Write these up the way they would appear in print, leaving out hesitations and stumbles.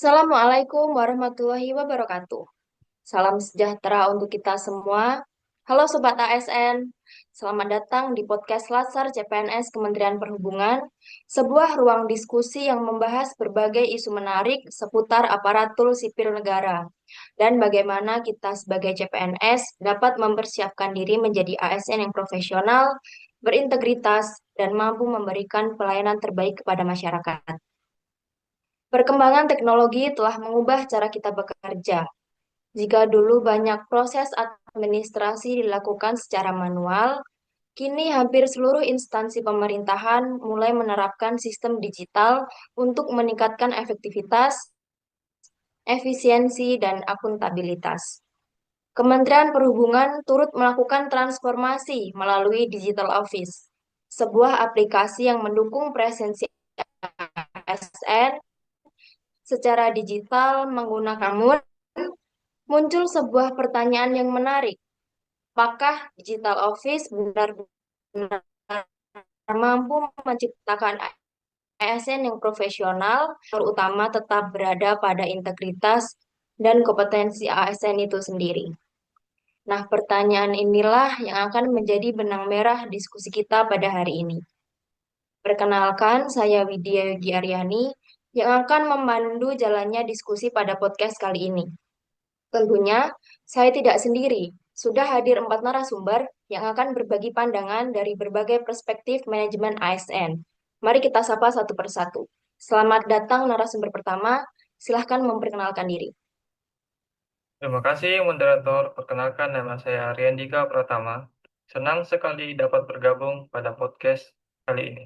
Assalamualaikum warahmatullahi wabarakatuh. Salam sejahtera untuk kita semua. Halo Sobat ASN, selamat datang di podcast Latsar CPNS Kementerian Perhubungan, sebuah ruang diskusi yang membahas berbagai isu menarik seputar aparatur sipil negara dan bagaimana kita sebagai CPNS dapat mempersiapkan diri menjadi ASN yang profesional, berintegritas, dan mampu memberikan pelayanan terbaik kepada masyarakat. Perkembangan teknologi telah mengubah cara kita bekerja. Jika dulu banyak proses administrasi dilakukan secara manual, kini hampir seluruh instansi pemerintahan mulai menerapkan sistem digital untuk meningkatkan efektivitas, efisiensi, dan akuntabilitas. Kementerian Perhubungan turut melakukan transformasi melalui Digital Office, sebuah aplikasi yang mendukung presensi ASN secara digital menggunakan mood. Muncul sebuah pertanyaan yang menarik. Apakah digital office benar-benar mampu menciptakan ASN yang profesional, terutama tetap berada pada integritas dan kompetensi ASN itu sendiri? Nah, pertanyaan inilah yang akan menjadi benang merah diskusi kita pada hari ini. Perkenalkan, saya Widya Yogi Aryani yang akan memandu jalannya diskusi pada podcast kali ini. Tentunya, saya tidak sendiri. Sudah hadir 4 narasumber yang akan berbagi pandangan dari berbagai perspektif manajemen ASN. Mari kita sapa satu persatu. Selamat datang narasumber pertama. Silahkan memperkenalkan diri. Terima kasih, moderator. Perkenalkan, nama saya Riandika Pratama. Senang sekali dapat bergabung pada podcast kali ini.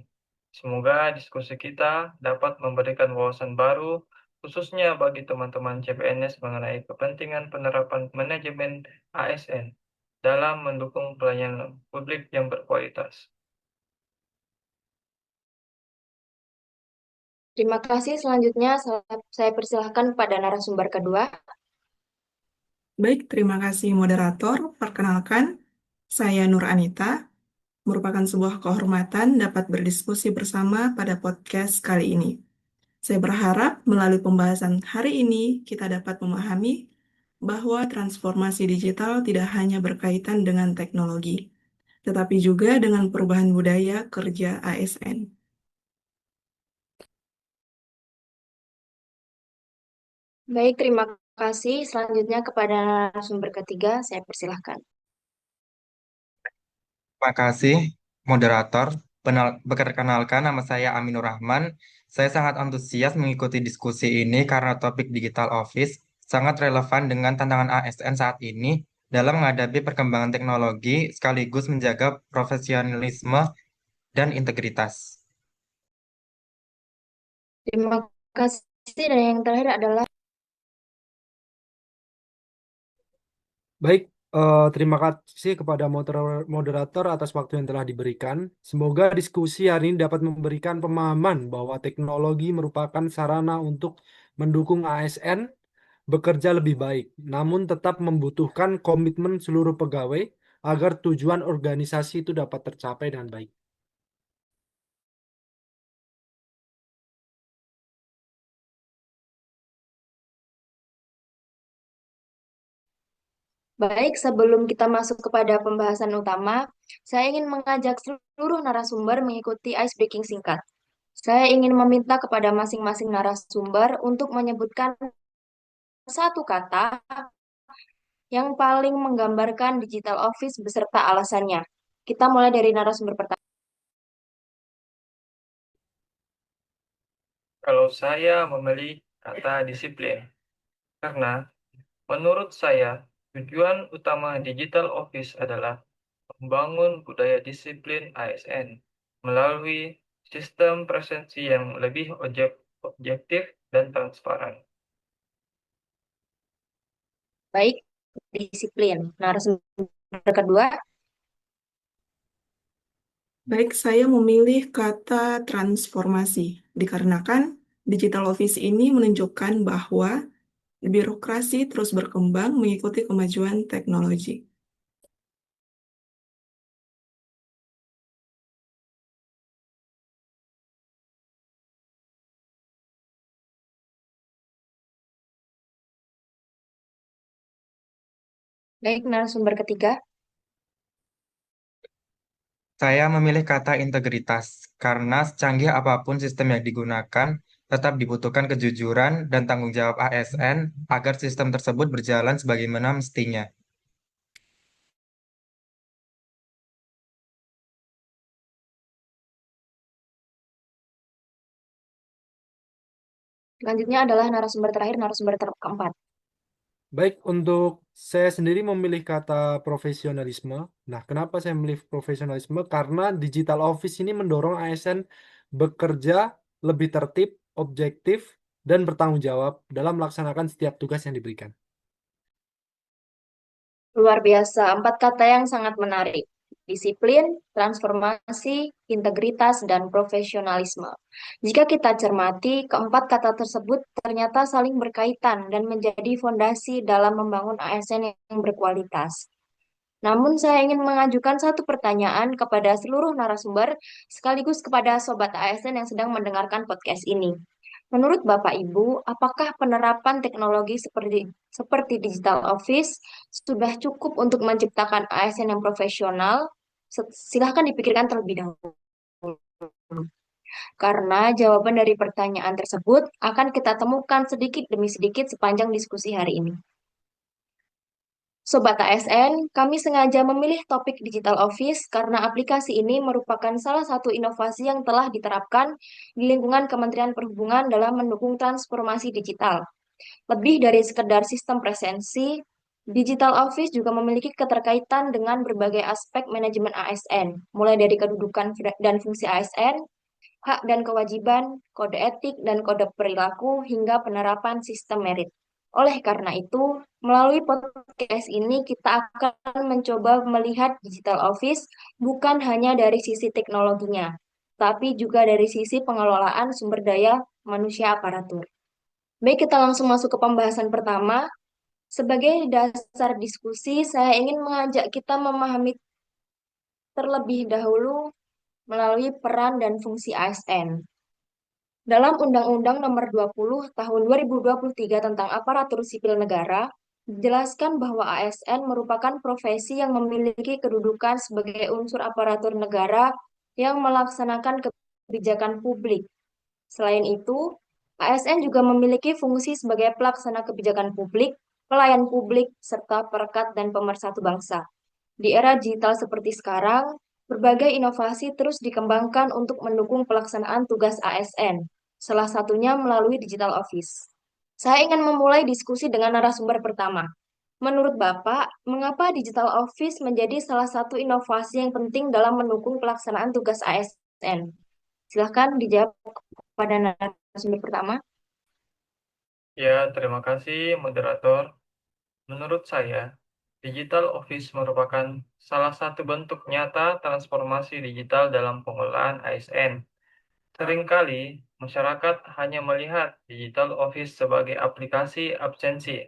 Semoga diskusi kita dapat memberikan wawasan baru, khususnya bagi teman-teman CPNS mengenai kepentingan penerapan manajemen ASN dalam mendukung pelayanan publik yang berkualitas. Terima kasih. Selanjutnya, saya persilahkan pada narasumber kedua. Baik, terima kasih moderator. Perkenalkan, saya Nur Anita. Merupakan sebuah kehormatan dapat berdiskusi bersama pada podcast kali ini. Saya berharap melalui pembahasan hari ini kita dapat memahami bahwa transformasi digital tidak hanya berkaitan dengan teknologi, tetapi juga dengan perubahan budaya kerja ASN. Baik, terima kasih. Selanjutnya kepada narasumber ketiga, saya persilahkan. Terima kasih, moderator. Perkenalkan, nama saya Aminur Rahman. Saya sangat antusias mengikuti diskusi ini karena topik digital office sangat relevan dengan tantangan ASN saat ini dalam menghadapi perkembangan teknologi sekaligus menjaga profesionalisme dan integritas. Terima kasih. Dan yang terakhir adalah Baik, terima kasih kepada moderator atas waktu yang telah diberikan. Semoga diskusi hari ini dapat memberikan pemahaman bahwa teknologi merupakan sarana untuk mendukung ASN bekerja lebih baik, namun tetap membutuhkan komitmen seluruh pegawai agar tujuan organisasi itu dapat tercapai dengan baik. baik, sebelum kita masuk kepada pembahasan utama, saya ingin mengajak seluruh narasumber mengikuti ice breaking singkat. Saya ingin meminta kepada masing-masing narasumber untuk menyebutkan satu kata yang paling menggambarkan digital office beserta alasannya. Kita mulai dari narasumber pertama. Kalau saya memilih kata disiplin, karena menurut saya tujuan utama digital office adalah membangun budaya disiplin ASN melalui sistem presensi yang lebih objektif dan transparan. Baik, disiplin. Narasumber kedua, Baik, saya memilih kata transformasi, dikarenakan digital office ini menunjukkan bahwa birokrasi terus berkembang mengikuti kemajuan teknologi. Baik, narasumber ketiga. Saya memilih kata integritas karena secanggih apapun sistem yang digunakan, tetap dibutuhkan kejujuran dan tanggung jawab ASN agar sistem tersebut berjalan sebagaimana mestinya. Selanjutnya adalah narasumber terakhir, narasumber keempat. Baik, untuk saya sendiri memilih kata profesionalisme. Nah, kenapa saya memilih profesionalisme? Karena digital office ini mendorong ASN bekerja lebih tertib, objektif, dan bertanggung jawab dalam melaksanakan setiap tugas yang diberikan. Luar biasa, empat kata yang sangat menarik. Disiplin, transformasi, integritas, dan profesionalisme. Jika kita cermati, keempat kata tersebut ternyata saling berkaitan dan menjadi fondasi dalam membangun ASN yang berkualitas. Namun saya ingin mengajukan satu pertanyaan kepada seluruh narasumber sekaligus kepada sobat ASN yang sedang mendengarkan podcast ini. Menurut Bapak Ibu, apakah penerapan teknologi seperti digital office sudah cukup untuk menciptakan ASN yang profesional? Silahkan dipikirkan terlebih dahulu. Karena jawaban dari pertanyaan tersebut akan kita temukan sedikit demi sedikit sepanjang diskusi hari ini. Sobat ASN, kami sengaja memilih topik digital office karena aplikasi ini merupakan salah satu inovasi yang telah diterapkan di lingkungan Kementerian Perhubungan dalam mendukung transformasi digital. Lebih dari sekedar sistem presensi, digital office juga memiliki keterkaitan dengan berbagai aspek manajemen ASN, mulai dari kedudukan dan fungsi ASN, hak dan kewajiban, kode etik dan kode perilaku, hingga penerapan sistem merit. Oleh karena itu, melalui podcast ini kita akan mencoba melihat digital office bukan hanya dari sisi teknologinya, tapi juga dari sisi pengelolaan sumber daya manusia aparatur. Baik, kita langsung masuk ke pembahasan pertama. Sebagai dasar diskusi, saya ingin mengajak kita memahami terlebih dahulu melalui peran dan fungsi ASN. Dalam Undang-Undang Nomor 20 Tahun 2023 tentang Aparatur Sipil Negara, dijelaskan bahwa ASN merupakan profesi yang memiliki kedudukan sebagai unsur aparatur negara yang melaksanakan kebijakan publik. Selain itu, ASN juga memiliki fungsi sebagai pelaksana kebijakan publik, pelayan publik, serta perekat dan pemersatu bangsa. Di era digital seperti sekarang, berbagai inovasi terus dikembangkan untuk mendukung pelaksanaan tugas ASN, salah satunya melalui digital office. Saya ingin memulai diskusi dengan narasumber pertama. Menurut Bapak, mengapa digital office menjadi salah satu inovasi yang penting dalam mendukung pelaksanaan tugas ASN? Silahkan dijawab pada narasumber pertama. Ya, terima kasih moderator. Menurut saya, digital office merupakan salah satu bentuk nyata transformasi digital dalam pengelolaan ASN. Seringkali, masyarakat hanya melihat digital office sebagai aplikasi absensi.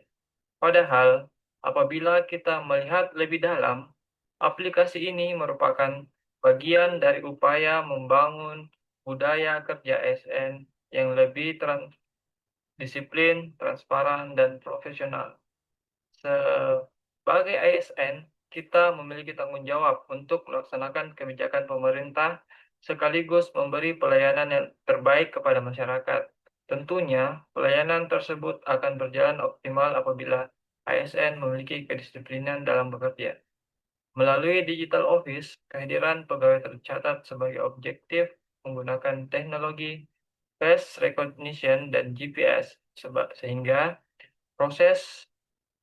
Padahal, apabila kita melihat lebih dalam, aplikasi ini merupakan bagian dari upaya membangun budaya kerja ASN yang lebih disiplin, transparan, dan profesional. Sebagai ASN, kita memiliki tanggung jawab untuk melaksanakan kebijakan pemerintah sekaligus memberi pelayanan yang terbaik kepada masyarakat. Tentunya, pelayanan tersebut akan berjalan optimal apabila ASN memiliki kedisiplinan dalam bekerja. Melalui digital office, kehadiran pegawai tercatat sebagai objektif menggunakan teknologi face recognition dan GPS, sehingga proses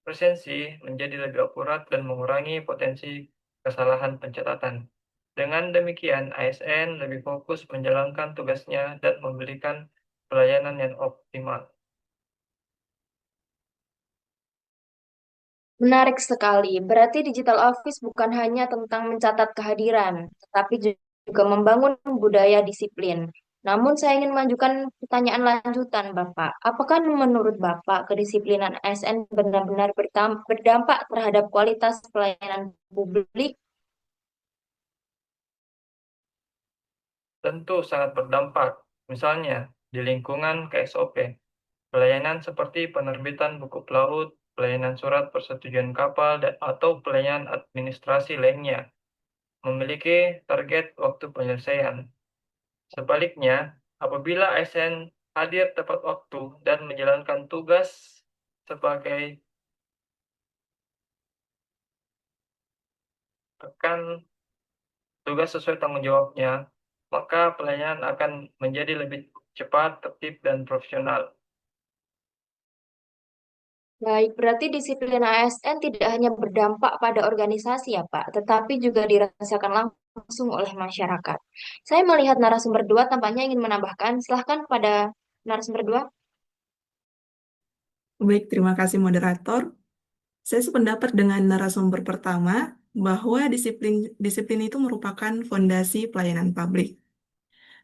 presensi menjadi lebih akurat dan mengurangi potensi kesalahan pencatatan. Dengan demikian, ASN lebih fokus menjalankan tugasnya dan memberikan pelayanan yang optimal. Menarik sekali. Berarti digital office bukan hanya tentang mencatat kehadiran, tetapi juga membangun budaya disiplin. Namun saya ingin mengajukan pertanyaan lanjutan, Bapak. Apakah menurut Bapak kedisiplinan ASN benar-benar berdampak terhadap kualitas pelayanan publik? Tentu sangat berdampak, misalnya di lingkungan KSOP, pelayanan seperti penerbitan buku pelaut, pelayanan surat persetujuan kapal, atau pelayanan administrasi lainnya, memiliki target waktu penyelesaian. Sebaliknya, apabila ASN hadir tepat waktu dan menjalankan tugas sebagai rekan tugas sesuai tanggung jawabnya, maka pelayanan akan menjadi lebih cepat, tertib, dan profesional. Baik, berarti disiplin ASN tidak hanya berdampak pada organisasi ya Pak, tetapi juga dirasakan langsung oleh masyarakat. Saya melihat narasumber dua tampaknya ingin menambahkan. Silahkan pada narasumber dua. Baik, terima kasih moderator. Saya sependapat dengan narasumber pertama bahwa disiplin itu merupakan fondasi pelayanan publik.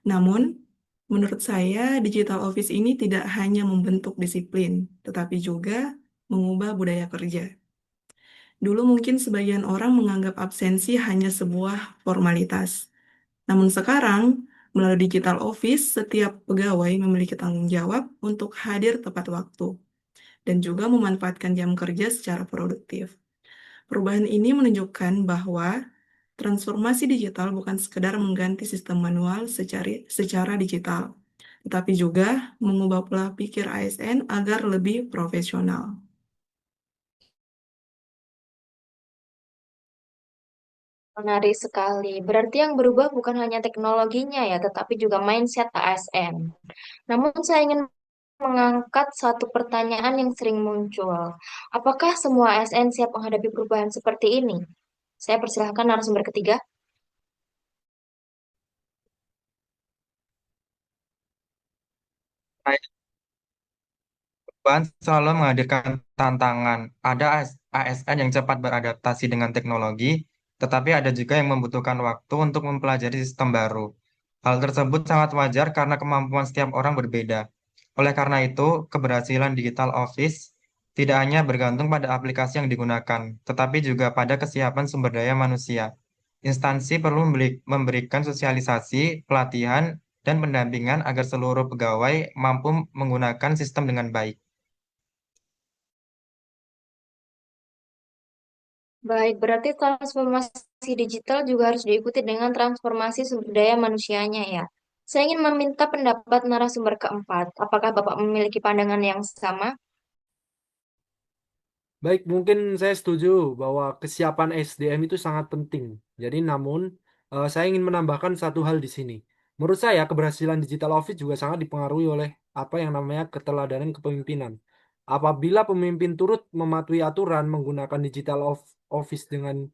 Namun, menurut saya digital office ini tidak hanya membentuk disiplin, tetapi juga mengubah budaya kerja. Dulu mungkin sebagian orang menganggap absensi hanya sebuah formalitas. Namun sekarang, melalui digital office, setiap pegawai memiliki tanggung jawab untuk hadir tepat waktu dan juga memanfaatkan jam kerja secara produktif. Perubahan ini menunjukkan bahwa transformasi digital bukan sekedar mengganti sistem manual secara digital, tetapi juga mengubah pola pikir ASN agar lebih profesional. Menarik sekali. Berarti yang berubah bukan hanya teknologinya ya, tetapi juga mindset ASN. Namun saya ingin mengangkat satu pertanyaan yang sering muncul. Apakah semua ASN siap menghadapi perubahan seperti ini? Saya persilahkan narasumber ketiga. Perubahan selalu menghadirkan tantangan. Ada ASN yang cepat beradaptasi dengan teknologi, tetapi ada juga yang membutuhkan waktu untuk mempelajari sistem baru. Hal tersebut sangat wajar karena kemampuan setiap orang berbeda. Oleh karena itu, keberhasilan digital office tidak hanya bergantung pada aplikasi yang digunakan, tetapi juga pada kesiapan sumber daya manusia. Instansi perlu memberikan sosialisasi, pelatihan, dan pendampingan agar seluruh pegawai mampu menggunakan sistem dengan baik. Baik, berarti transformasi digital juga harus diikuti dengan transformasi sumber daya manusianya ya. Saya ingin meminta pendapat narasumber keempat. Apakah Bapak memiliki pandangan yang sama? Baik, mungkin saya setuju bahwa kesiapan SDM itu sangat penting. Jadi, namun saya ingin menambahkan satu hal di sini. Menurut saya, keberhasilan digital office juga sangat dipengaruhi oleh apa yang namanya keteladanan kepemimpinan. Apabila pemimpin turut mematuhi aturan menggunakan digital office dengan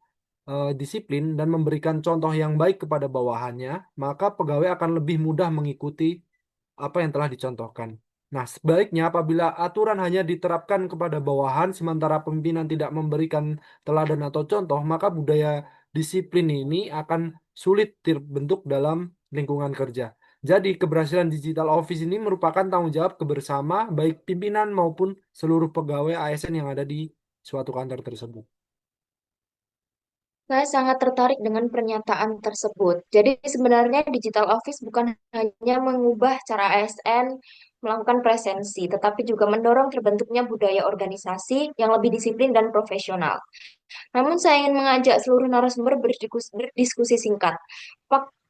disiplin dan memberikan contoh yang baik kepada bawahannya, maka pegawai akan lebih mudah mengikuti apa yang telah dicontohkan. Nah, sebaliknya apabila aturan hanya diterapkan kepada bawahan sementara pimpinan tidak memberikan teladan atau contoh, maka budaya disiplin ini akan sulit terbentuk dalam lingkungan kerja. Jadi, keberhasilan digital office ini merupakan tanggung jawab kebersama baik pimpinan maupun seluruh pegawai ASN yang ada di suatu kantor tersebut. Saya sangat tertarik dengan pernyataan tersebut. Jadi sebenarnya digital office bukan hanya mengubah cara ASN melakukan presensi, tetapi juga mendorong terbentuknya budaya organisasi yang lebih disiplin dan profesional. Namun saya ingin mengajak seluruh narasumber berdiskusi singkat.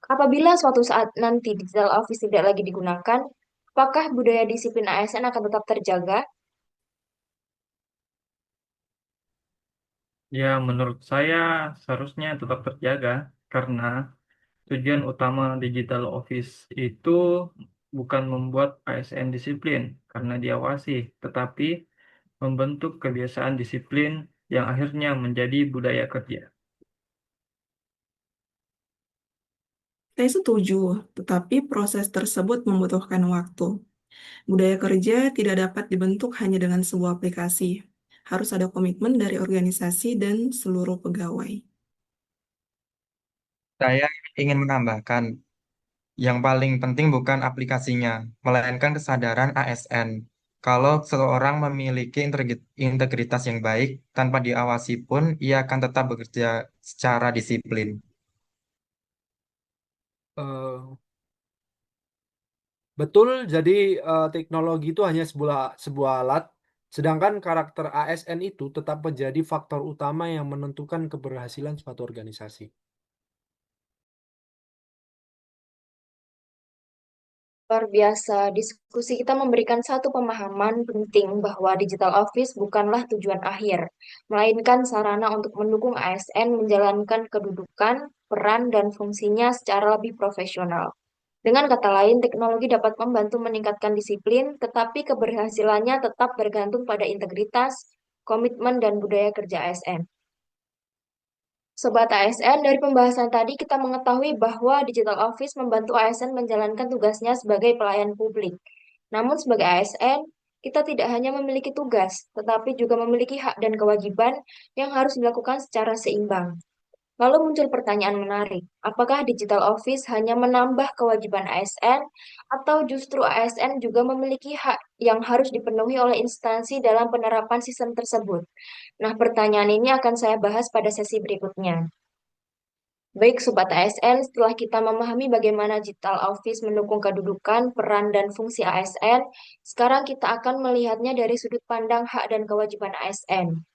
Apabila suatu saat nanti digital office tidak lagi digunakan, apakah budaya disiplin ASN akan tetap terjaga? Ya, menurut saya seharusnya tetap terjaga karena tujuan utama digital office itu bukan membuat ASN disiplin karena diawasi, tetapi membentuk kebiasaan disiplin yang akhirnya menjadi budaya kerja. Saya setuju, tetapi proses tersebut membutuhkan waktu. Budaya kerja tidak dapat dibentuk hanya dengan sebuah aplikasi. Harus ada komitmen dari organisasi dan seluruh pegawai. Saya ingin menambahkan, yang paling penting bukan aplikasinya, melainkan kesadaran ASN. Kalau seseorang memiliki integritas yang baik, tanpa diawasi pun, ia akan tetap bekerja secara disiplin. Eh, Betul, jadi teknologi itu hanya sebuah alat, Sedangkan karakter ASN itu tetap menjadi faktor utama yang menentukan keberhasilan suatu organisasi. Luar biasa, diskusi kita memberikan satu pemahaman penting bahwa digital office bukanlah tujuan akhir, melainkan sarana untuk mendukung ASN menjalankan kedudukan, peran, dan fungsinya secara lebih profesional. Dengan kata lain, teknologi dapat membantu meningkatkan disiplin, tetapi keberhasilannya tetap bergantung pada integritas, komitmen, dan budaya kerja ASN. Sobat ASN, dari pembahasan tadi kita mengetahui bahwa Digital Office membantu ASN menjalankan tugasnya sebagai pelayan publik. Namun sebagai ASN, kita tidak hanya memiliki tugas, tetapi juga memiliki hak dan kewajiban yang harus dilakukan secara seimbang. Lalu muncul pertanyaan menarik, apakah Digital Office hanya menambah kewajiban ASN atau justru ASN juga memiliki hak yang harus dipenuhi oleh instansi dalam penerapan sistem tersebut? Nah, pertanyaan ini akan saya bahas pada sesi berikutnya. Baik, Sobat ASN, setelah kita memahami bagaimana Digital Office mendukung kedudukan, peran, dan fungsi ASN, sekarang kita akan melihatnya dari sudut pandang hak dan kewajiban ASN.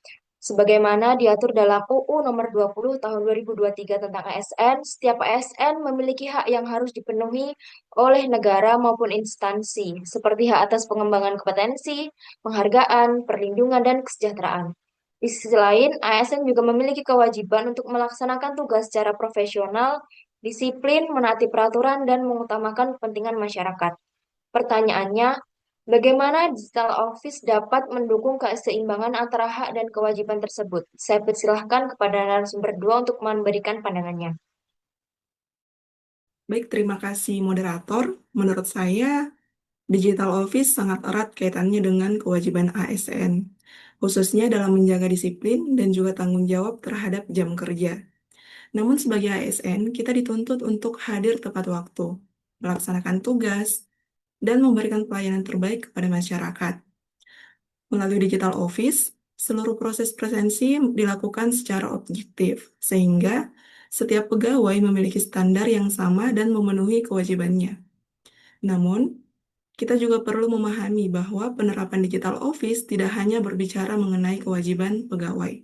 Sebagaimana diatur dalam UU Nomor 20 Tahun 2023 tentang ASN, setiap ASN memiliki hak yang harus dipenuhi oleh negara maupun instansi, seperti hak atas pengembangan kompetensi, penghargaan, perlindungan, dan kesejahteraan. Di sisi lain, ASN juga memiliki kewajiban untuk melaksanakan tugas secara profesional, disiplin, menaati peraturan, dan mengutamakan kepentingan masyarakat. Pertanyaannya, bagaimana Digital Office dapat mendukung keseimbangan antara hak dan kewajiban tersebut? Saya persilahkan kepada narasumber dua untuk memberikan pandangannya. Baik, terima kasih moderator. Menurut saya, Digital Office sangat erat kaitannya dengan kewajiban ASN, khususnya dalam menjaga disiplin dan juga tanggung jawab terhadap jam kerja. Namun sebagai ASN, kita dituntut untuk hadir tepat waktu, melaksanakan tugas, dan memberikan pelayanan terbaik kepada masyarakat. Melalui Digital Office, seluruh proses presensi dilakukan secara objektif, sehingga setiap pegawai memiliki standar yang sama dan memenuhi kewajibannya. Namun, kita juga perlu memahami bahwa penerapan Digital Office tidak hanya berbicara mengenai kewajiban pegawai.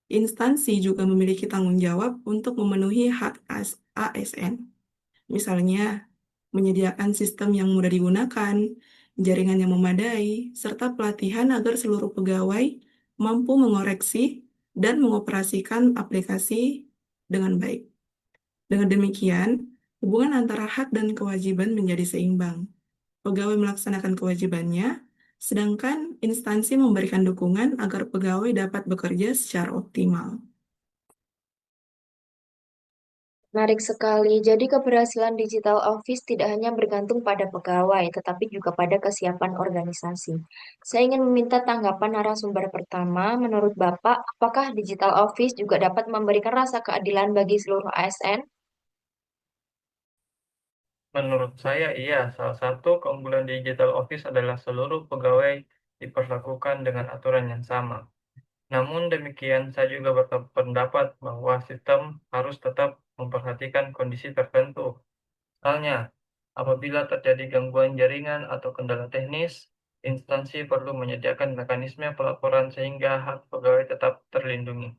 Instansi juga memiliki tanggung jawab untuk memenuhi hak ASN. Misalnya, menyediakan sistem yang mudah digunakan, jaringan yang memadai, serta pelatihan agar seluruh pegawai mampu mengoreksi dan mengoperasikan aplikasi dengan baik. Dengan demikian, hubungan antara hak dan kewajiban menjadi seimbang. Pegawai melaksanakan kewajibannya, sedangkan instansi memberikan dukungan agar pegawai dapat bekerja secara optimal. Menarik sekali. Jadi keberhasilan Digital Office tidak hanya bergantung pada pegawai, tetapi juga pada kesiapan organisasi. Saya ingin meminta tanggapan narasumber pertama. Menurut Bapak, apakah Digital Office juga dapat memberikan rasa keadilan bagi seluruh ASN? Menurut saya, iya, salah satu keunggulan digital office adalah seluruh pegawai diperlakukan dengan aturan yang sama. Namun demikian, saya juga berpendapat bahwa sistem harus tetap memperhatikan kondisi tertentu. Misalnya, apabila terjadi gangguan jaringan atau kendala teknis, instansi perlu menyediakan mekanisme pelaporan sehingga hak pegawai tetap terlindungi.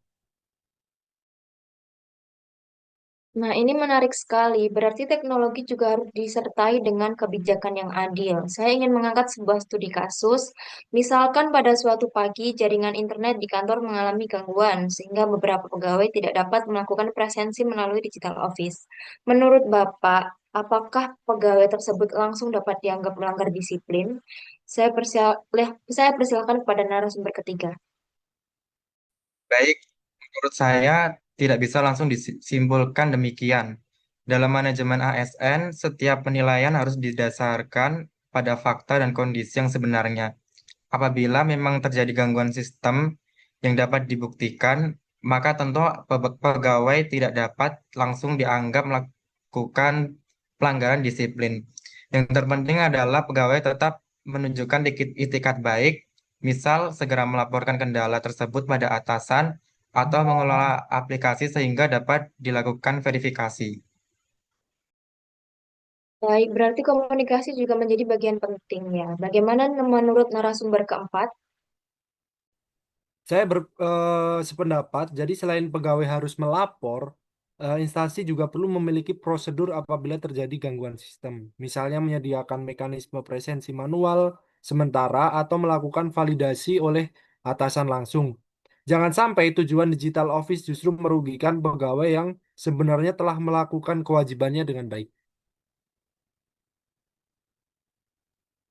Nah, ini menarik sekali. Berarti teknologi juga harus disertai dengan kebijakan yang adil. Saya ingin mengangkat sebuah studi kasus. Misalkan pada suatu pagi jaringan internet di kantor mengalami gangguan, sehingga beberapa pegawai tidak dapat melakukan presensi melalui digital office. Menurut Bapak, apakah pegawai tersebut langsung dapat dianggap melanggar disiplin? Saya persilahkan kepada narasumber ketiga. Baik, menurut saya tidak bisa langsung disimpulkan demikian. Dalam manajemen ASN, setiap penilaian harus didasarkan pada fakta dan kondisi yang sebenarnya. Apabila memang terjadi gangguan sistem yang dapat dibuktikan, maka tentu pegawai tidak dapat langsung dianggap melakukan pelanggaran disiplin. Yang terpenting adalah pegawai tetap menunjukkan itikat baik, misal segera melaporkan kendala tersebut pada atasan atau mengelola aplikasi sehingga dapat dilakukan verifikasi. Baik, berarti komunikasi juga menjadi bagian penting ya. Bagaimana menurut narasumber keempat? Saya sependapat, jadi selain pegawai harus melapor, instansi juga perlu memiliki prosedur apabila terjadi gangguan sistem. Misalnya menyediakan mekanisme presensi manual sementara atau melakukan validasi oleh atasan langsung. Jangan sampai tujuan digital office justru merugikan pegawai yang sebenarnya telah melakukan kewajibannya dengan baik.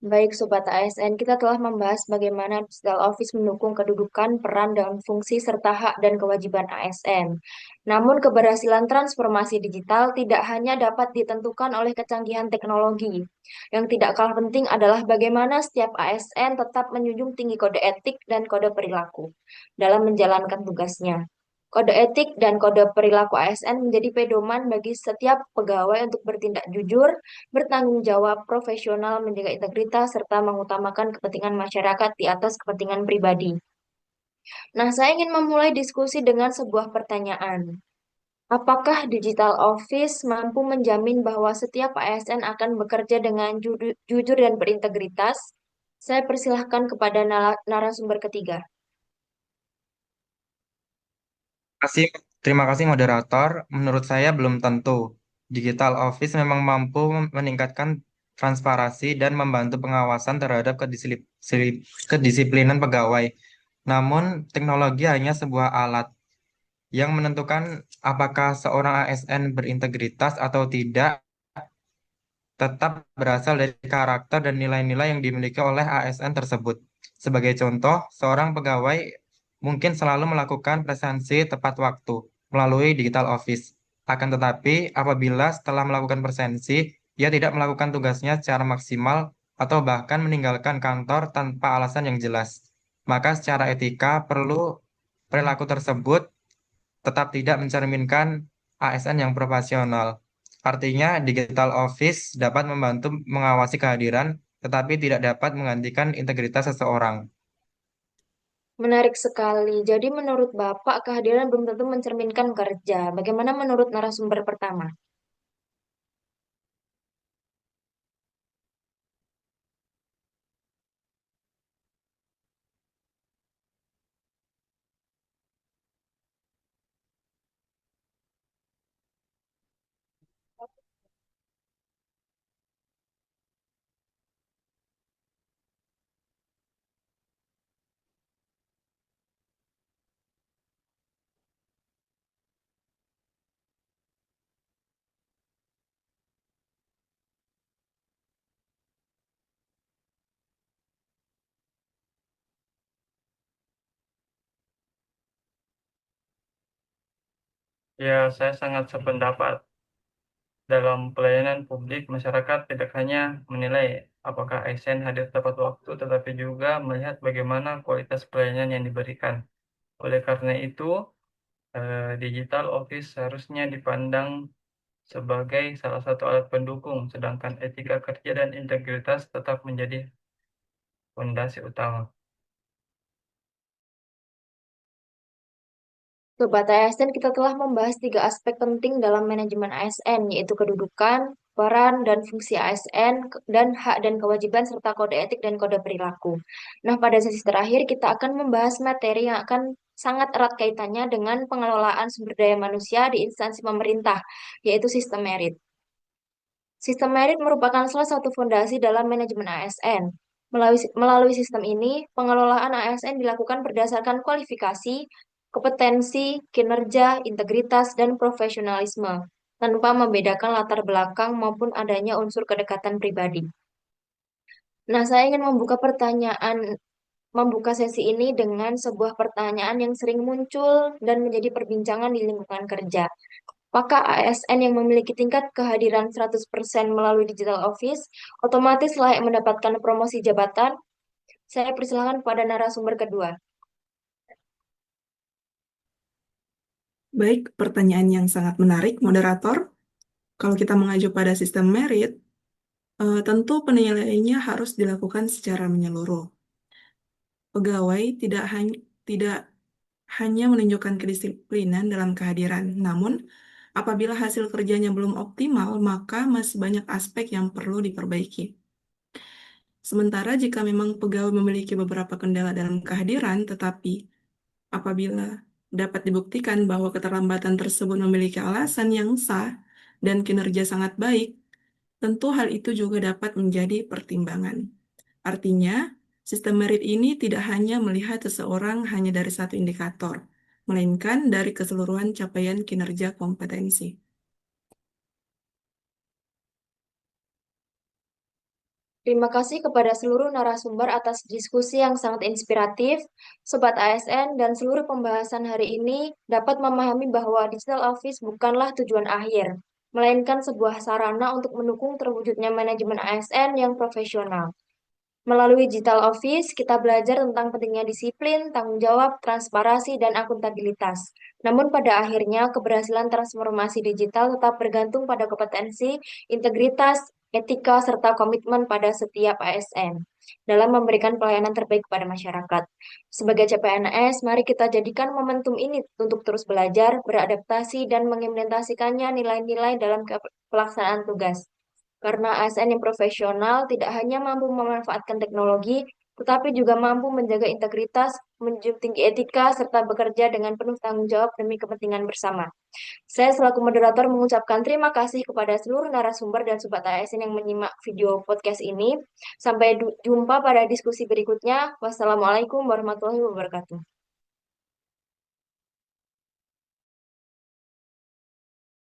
Baik, Sobat ASN, kita telah membahas bagaimana Digital Office mendukung kedudukan, peran, dan fungsi serta hak dan kewajiban ASN. Namun, keberhasilan transformasi digital tidak hanya dapat ditentukan oleh kecanggihan teknologi. Yang tidak kalah penting adalah bagaimana setiap ASN tetap menjunjung tinggi kode etik dan kode perilaku dalam menjalankan tugasnya. Kode etik dan kode perilaku ASN menjadi pedoman bagi setiap pegawai untuk bertindak jujur, bertanggung jawab, profesional, menjaga integritas, serta mengutamakan kepentingan masyarakat di atas kepentingan pribadi. Nah, saya ingin memulai diskusi dengan sebuah pertanyaan. Apakah Digital Office mampu menjamin bahwa setiap ASN akan bekerja dengan jujur dan berintegritas? Saya persilahkan kepada narasumber ketiga. Kasih, terima kasih moderator. Menurut saya belum tentu. Digital Office memang mampu meningkatkan transparansi dan membantu pengawasan terhadap kedisiplinan pegawai. Namun, teknologi hanya sebuah alat yang menentukan apakah seorang ASN berintegritas atau tidak tetap berasal dari karakter dan nilai-nilai yang dimiliki oleh ASN tersebut. Sebagai contoh, seorang pegawai mungkin selalu melakukan presensi tepat waktu melalui digital office. Akan tetapi, apabila setelah melakukan presensi, ia tidak melakukan tugasnya secara maksimal atau bahkan meninggalkan kantor tanpa alasan yang jelas, maka secara etika perilaku tersebut tetap tidak mencerminkan ASN yang profesional. Artinya, digital office dapat membantu mengawasi kehadiran, tetapi tidak dapat menggantikan integritas seseorang. Menarik sekali. Jadi menurut Bapak, kehadiran belum tentu mencerminkan kerja. Bagaimana menurut narasumber pertama? Ya, saya sangat sependapat. Dalam pelayanan publik, masyarakat tidak hanya menilai apakah ASN hadir tepat waktu, tetapi juga melihat bagaimana kualitas pelayanan yang diberikan. Oleh karena itu, digital office seharusnya dipandang sebagai salah satu alat pendukung, sedangkan etika kerja dan integritas tetap menjadi fondasi utama. Sobat ASN, kita telah membahas tiga aspek penting dalam manajemen ASN, yaitu kedudukan, peran, dan fungsi ASN, dan hak dan kewajiban, serta kode etik dan kode perilaku. Nah, pada sesi terakhir, kita akan membahas materi yang akan sangat erat kaitannya dengan pengelolaan sumber daya manusia di instansi pemerintah, yaitu sistem merit. Sistem merit merupakan salah satu fondasi dalam manajemen ASN. Melalui sistem ini, pengelolaan ASN dilakukan berdasarkan kualifikasi, kompetensi, kinerja, integritas, dan profesionalisme, tanpa membedakan latar belakang maupun adanya unsur kedekatan pribadi. Nah, saya ingin membuka sesi ini dengan sebuah pertanyaan yang sering muncul dan menjadi perbincangan di lingkungan kerja. Apakah ASN yang memiliki tingkat kehadiran 100% melalui digital office otomatis layak mendapatkan promosi jabatan? Saya persilahkan pada narasumber kedua. Baik, pertanyaan yang sangat menarik, moderator. Kalau kita mengacu pada sistem merit, tentu penilaiannya harus dilakukan secara menyeluruh. Pegawai tidak hanya menunjukkan kedisiplinan dalam kehadiran, namun apabila hasil kerjanya belum optimal, maka masih banyak aspek yang perlu diperbaiki. Sementara jika memang pegawai memiliki beberapa kendala dalam kehadiran, tetapi Apabila dapat dibuktikan bahwa keterlambatan tersebut memiliki alasan yang sah dan kinerja sangat baik, tentu hal itu juga dapat menjadi pertimbangan. Artinya, sistem merit ini tidak hanya melihat seseorang hanya dari satu indikator, melainkan dari keseluruhan capaian kinerja kompetensi. Terima kasih kepada seluruh narasumber atas diskusi yang sangat inspiratif. Sobat ASN dan seluruh pembahasan hari ini dapat memahami bahwa digital office bukanlah tujuan akhir, melainkan sebuah sarana untuk mendukung terwujudnya manajemen ASN yang profesional. Melalui digital office, kita belajar tentang pentingnya disiplin, tanggung jawab, transparansi, dan akuntabilitas. Namun pada akhirnya, keberhasilan transformasi digital tetap bergantung pada kompetensi, integritas, etika, serta komitmen pada setiap ASN dalam memberikan pelayanan terbaik kepada masyarakat. Sebagai CPNS, mari kita jadikan momentum ini untuk terus belajar, beradaptasi, dan mengimplementasikannya nilai-nilai dalam pelaksanaan tugas. Karena ASN yang profesional tidak hanya mampu memanfaatkan teknologi, tetapi juga mampu menjaga integritas, menjunjung tinggi etika, serta bekerja dengan penuh tanggung jawab demi kepentingan bersama. Saya selaku moderator mengucapkan terima kasih kepada seluruh narasumber dan sobat ASN yang menyimak video podcast ini. Sampai jumpa pada diskusi berikutnya. Wassalamualaikum warahmatullahi wabarakatuh.